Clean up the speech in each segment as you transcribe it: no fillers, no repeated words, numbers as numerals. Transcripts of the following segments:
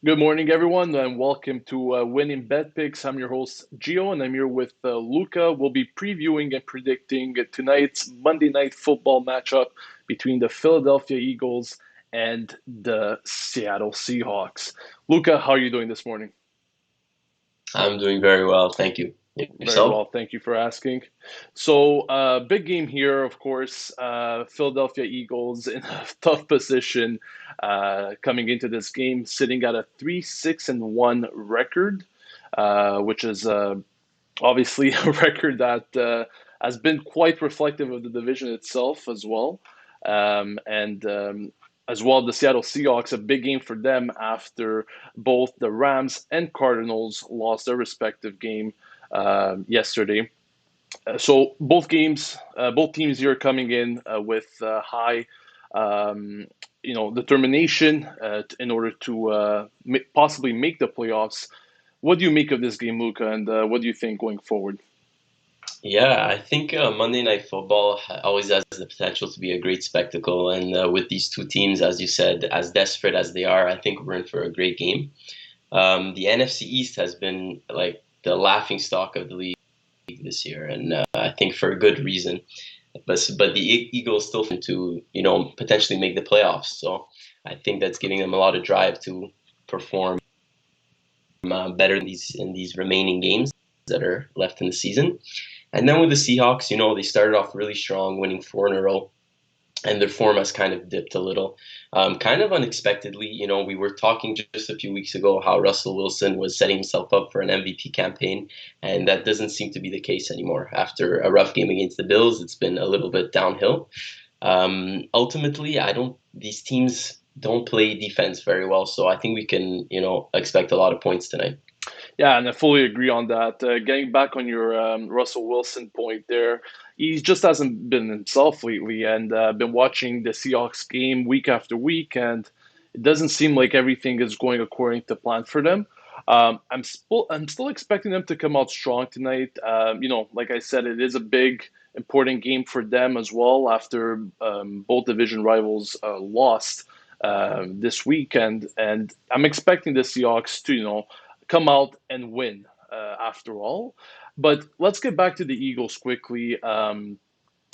Good morning, everyone, and welcome to Winning Bet Picks. I'm your host, Gio, and I'm here with Luca. We'll be previewing and predicting tonight's Monday Night Football matchup between the Philadelphia Eagles and the Seattle Seahawks. Luca, how are you doing this morning? I'm doing very well, thank you. Very Yourself? well, thank you for asking. So, big game here, of course. Philadelphia Eagles in a tough position coming into this game, sitting at a 3-6-1 record, which is obviously a record that has been quite reflective of the division itself as well. And as well, the Seattle Seahawks, a big game for them after both the Rams and Cardinals lost their respective game yesterday. So both teams here coming in with high, um, determination in order to possibly make the playoffs. What do you make of this game, Luca, and what do you think going forward? Yeah, I think Monday Night Football always has the potential to be a great spectacle. And with these two teams, as you said, as desperate as they are, I think we're in for a great game. The NFC East has been like the laughing stock of the league this year, and I think for a good reason. But the Eagles still to potentially make the playoffs. So I think that's giving them a lot of drive to perform better in these remaining games that are left in the season. And then with the Seahawks, they started off really strong, winning four in a row, and their form has kind of dipped a little, kind of unexpectedly. We were talking just a few weeks ago how Russell Wilson was setting himself up for an MVP campaign, and that doesn't seem to be the case anymore. After a rough game against the Bills, it's been a little bit downhill. Ultimately, I don't. These teams don't play defense very well, so I think we can, expect a lot of points tonight. Yeah, and I fully agree on that. Getting back on your Russell Wilson point there, he just hasn't been himself lately, and been watching the Seahawks game week after week, and it doesn't seem like everything is going according to plan for them. I'm still expecting them to come out strong tonight. Like I said, it is a big, important game for them as well after both division rivals lost this weekend, and I'm expecting the Seahawks to, come out and win after all. But let's get back to the Eagles quickly,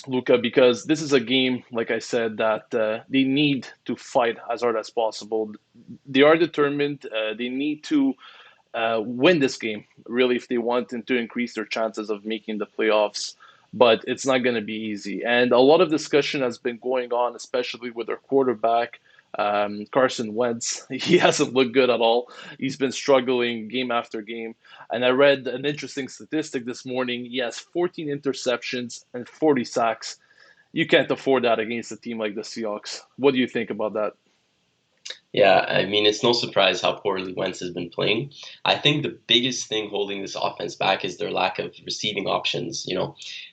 Luca, because this is a game, like I said, that they need to fight as hard as possible. They are determined. They need to win this game, really, if they want to increase their chances of making the playoffs. But it's not going to be easy. And a lot of discussion has been going on, especially with their quarterback, Carson Wentz. He hasn't looked good at all. He's been struggling game after game. And I read an interesting statistic this morning. He has 14 interceptions and 40 sacks. You can't afford that against a team like the Seahawks. What do you think about that? Yeah, I mean, it's no surprise how poorly Wentz has been playing. I think the biggest thing holding this offense back is their lack of receiving options. In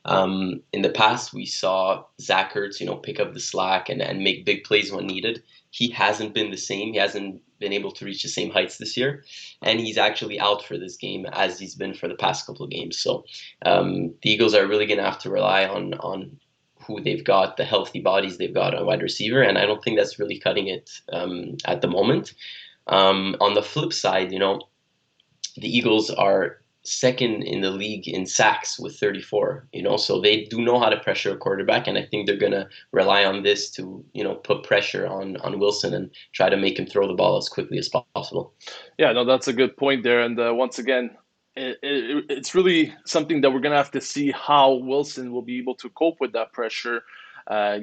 the past, we saw Zach Ertz, pick up the slack and make big plays when needed. He hasn't been the same. He hasn't been able to reach the same heights this year, and he's actually out for this game as he's been for the past couple of games. So the Eagles are really going to have to rely on who they've got, the healthy bodies they've got on wide receiver, and I don't think that's really cutting it at the moment. On the flip side, the Eagles are second in the league in sacks with 34. So they do know how to pressure a quarterback, and I think they're gonna rely on this to put pressure on Wilson and try to make him throw the ball as quickly as possible. Yeah, no, that's a good point there. And once again, it's really something that we're going to have to see how Wilson will be able to cope with that pressure,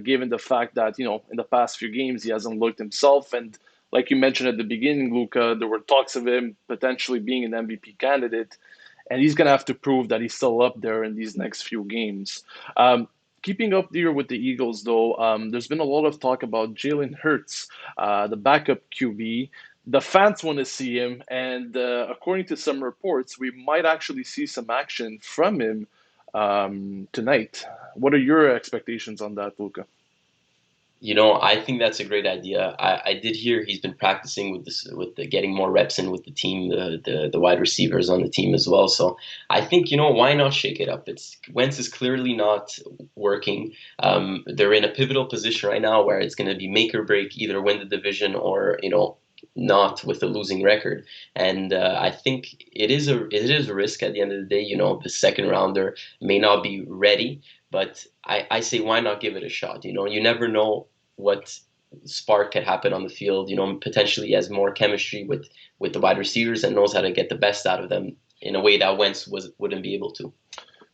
given the fact that, in the past few games, he hasn't looked himself. And like you mentioned at the beginning, Luca, there were talks of him potentially being an MVP candidate. And he's going to have to prove that he's still up there in these next few games. Keeping up there with the Eagles, though, there's been a lot of talk about Jalen Hurts, the backup QB. The fans want to see him, and according to some reports, we might actually see some action from him tonight. What are your expectations on that, Luca? I think that's a great idea. I did hear he's been practicing with the getting more reps in with the team, the wide receivers on the team as well. So I think, why not shake it up? It's Wentz is clearly not working. They're in a pivotal position right now where it's going to be make or break, either win the division or not with a losing record. And I think it is a risk at the end of the day. The second rounder may not be ready, but I say why not give it a shot? You never know what spark could happen on the field. Potentially he has more chemistry with the wide receivers and knows how to get the best out of them in a way that Wentz wouldn't be able to.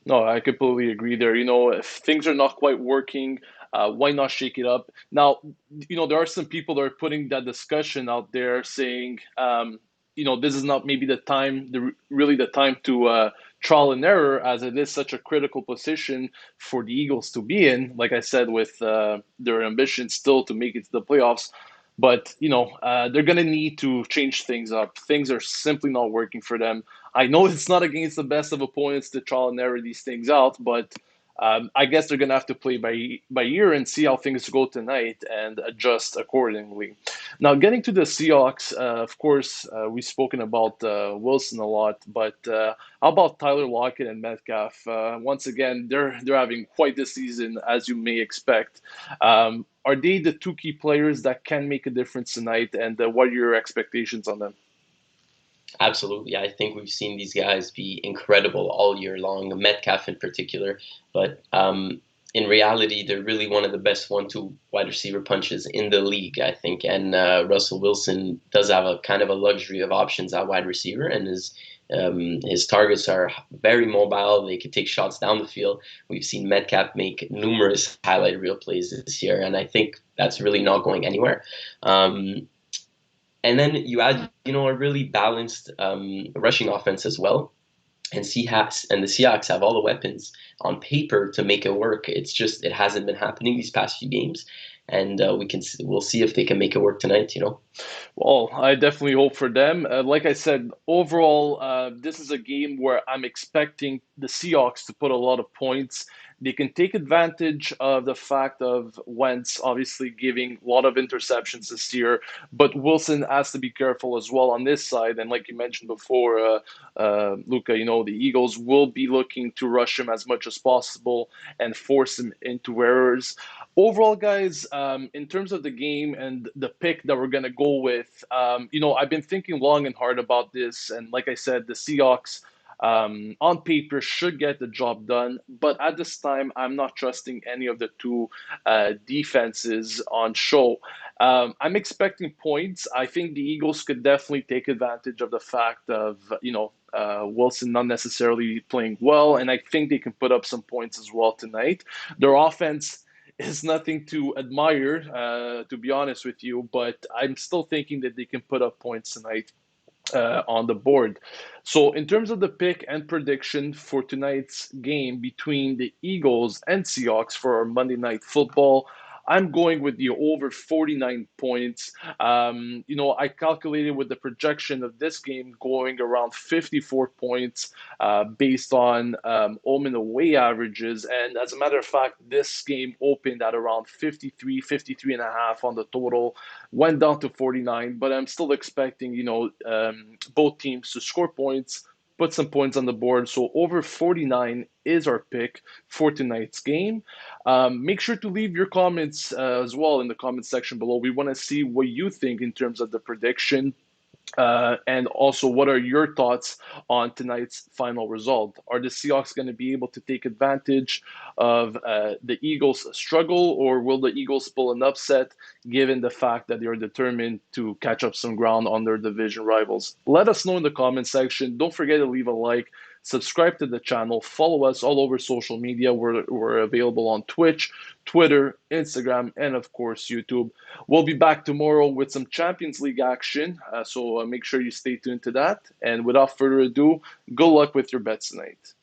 No, I completely agree there. If things are not quite working, why not shake it up? Now, there are some people that are putting that discussion out there saying, this is not maybe the time, really the time to trial and error, as it is such a critical position for the Eagles to be in. Like I said, with their ambition still to make it to the playoffs. But, they're going to need to change things up. Things are simply not working for them. I know it's not against the best of opponents to trial and error these things out, but I guess they're going to have to play by ear and see how things go tonight and adjust accordingly. Now, getting to the Seahawks, of course, we've spoken about Wilson a lot, but how about Tyler Lockett and Metcalf? Once again, they're having quite the season, as you may expect. Are they the two key players that can make a difference tonight, and what are your expectations on them? Absolutely. I think we've seen these guys be incredible all year long, Metcalf in particular. But in reality, they're really one of the best 1-2 wide receiver punches in the league, I think. And Russell Wilson does have a kind of a luxury of options at wide receiver, and his targets are very mobile. They can take shots down the field. We've seen Metcalf make numerous highlight reel plays this year, and I think that's really not going anywhere. And then you add, a really balanced rushing offense as well. And the Seahawks have all the weapons on paper to make it work. It's just it hasn't been happening these past few games, and we'll see if they can make it work tonight. Well, I definitely hope for them. Like I said, overall, this is a game where I'm expecting the Seahawks to put a lot of points. They can take advantage of the fact of Wentz obviously giving a lot of interceptions this year, but Wilson has to be careful as well on this side. And like you mentioned before, Luca, the Eagles will be looking to rush him as much as possible and force him into errors. Overall, guys, in terms of the game and the pick that we're gonna go with, I've been thinking long and hard about this, and like I said, the Seahawks, on paper, should get the job done. But at this time, I'm not trusting any of the two defenses on show. I'm expecting points. I think the Eagles could definitely take advantage of the fact of Wilson not necessarily playing well, and I think they can put up some points as well tonight. Their offense is nothing to admire, to be honest with you, but I'm still thinking that they can put up points tonight on the board. So, in terms of the pick and prediction for tonight's game between the Eagles and Seahawks for our Monday Night Football, I'm going with the over 49 points. I calculated with the projection of this game going around 54 points based on home and away averages. And as a matter of fact, this game opened at around 53, 53 and a half on the total, went down to 49, but I'm still expecting, both teams to score points, put some points on the board. So over 49 is our pick for tonight's game. Make sure to leave your comments as well in the comment section below. We want to see what you think in terms of the prediction. And also, what are your thoughts on tonight's final result? Are the Seahawks going to be able to take advantage of the Eagles' struggle, or will the Eagles pull an upset given the fact that they are determined to catch up some ground on their division rivals? Let us know in the comment section. Don't forget to leave a like, subscribe to the channel, follow us all over social media. We're available on Twitch, Twitter, Instagram, and of course, YouTube. We'll be back tomorrow with some Champions League action, so make sure you stay tuned to that. And without further ado, good luck with your bets tonight.